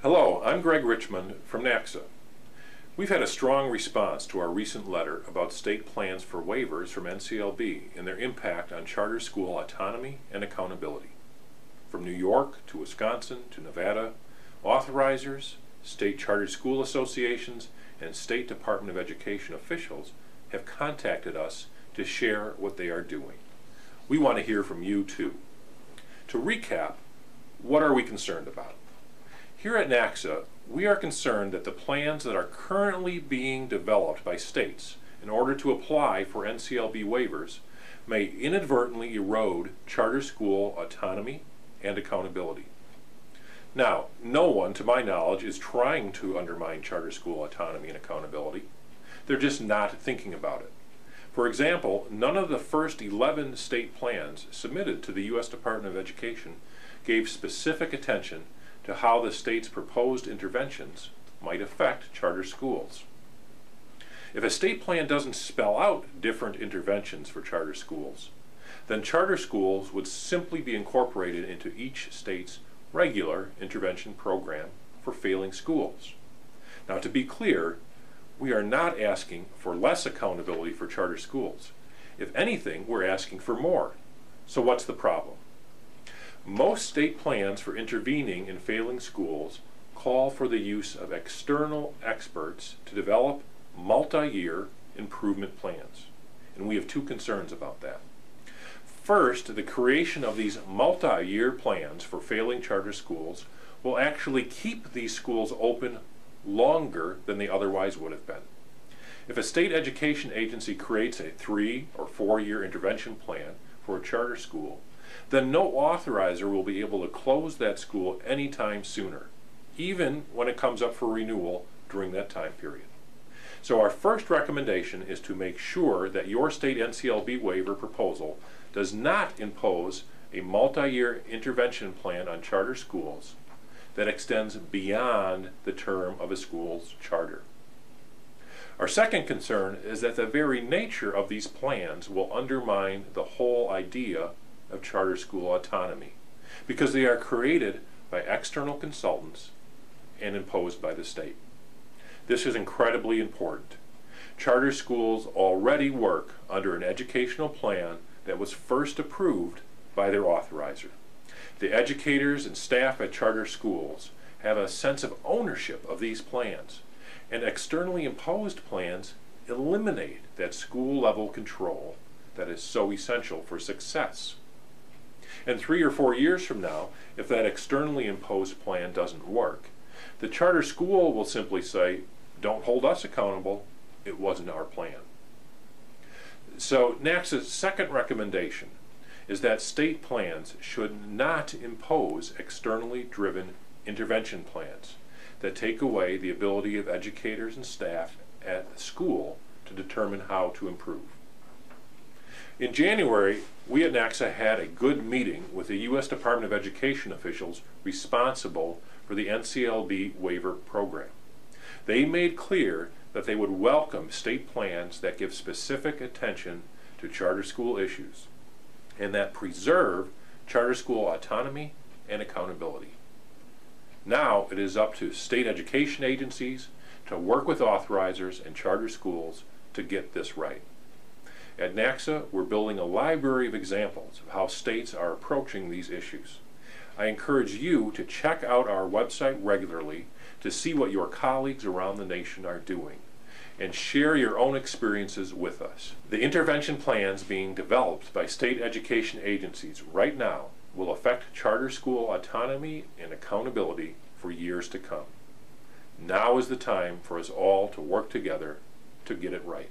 Hello, I'm Greg Richmond from NACSA. We've had a strong response to our recent letter about state plans for waivers from NCLB and their impact on charter school autonomy and accountability. From New York to Wisconsin to Nevada, authorizers, state charter school associations, and State Department of Education officials have contacted us to share what they are doing. We want to hear from you too. To recap, what are we concerned about? Here at NACSA, we are concerned that the plans that are currently being developed by states in order to apply for NCLB waivers may inadvertently erode charter school autonomy and accountability. Now, no one, to my knowledge, is trying to undermine charter school autonomy and accountability. They're just not thinking about it. For example, none of the first 11 state plans submitted to the U.S. Department of Education gave specific attention to how the state's proposed interventions might affect charter schools. If a state plan doesn't spell out different interventions for charter schools, then charter schools would simply be incorporated into each state's regular intervention program for failing schools. Now, to be clear, we are not asking for less accountability for charter schools. If anything, we're asking for more. So what's the problem? Most state plans for intervening in failing schools call for the use of external experts to develop multi-year improvement plans. And we have two concerns about that. First, the creation of these multi-year plans for failing charter schools will actually keep these schools open longer than they otherwise would have been. If a state education agency creates a 3- or 4-year intervention plan for a charter school, then no authorizer will be able to close that school anytime sooner, even when it comes up for renewal during that time period. So our first recommendation is to make sure that your state NCLB waiver proposal does not impose a multi-year intervention plan on charter schools that extends beyond the term of a school's charter. Our second concern is that the very nature of these plans will undermine the whole idea of charter school autonomy, because they are created by external consultants and imposed by the state. This is incredibly important. Charter schools already work under an educational plan that was first approved by their authorizer. The educators and staff at charter schools have a sense of ownership of these plans, and externally imposed plans eliminate that school-level control that is so essential for success. And 3 or 4 years from now, if that externally imposed plan doesn't work, the charter school will simply say, "Don't hold us accountable, it wasn't our plan." So NACSA's second recommendation is that state plans should not impose externally driven intervention plans that take away the ability of educators and staff at the school to determine how to improve. In January, we at NACSA had a good meeting with the U.S. Department of Education officials responsible for the NCLB waiver program. They made clear that they would welcome state plans that give specific attention to charter school issues and that preserve charter school autonomy and accountability. Now it is up to state education agencies to work with authorizers and charter schools to get this right. At NACSA, we're building a library of examples of how states are approaching these issues. I encourage you to check out our website regularly to see what your colleagues around the nation are doing and share your own experiences with us. The intervention plans being developed by state education agencies right now will affect charter school autonomy and accountability for years to come. Now is the time for us all to work together to get it right.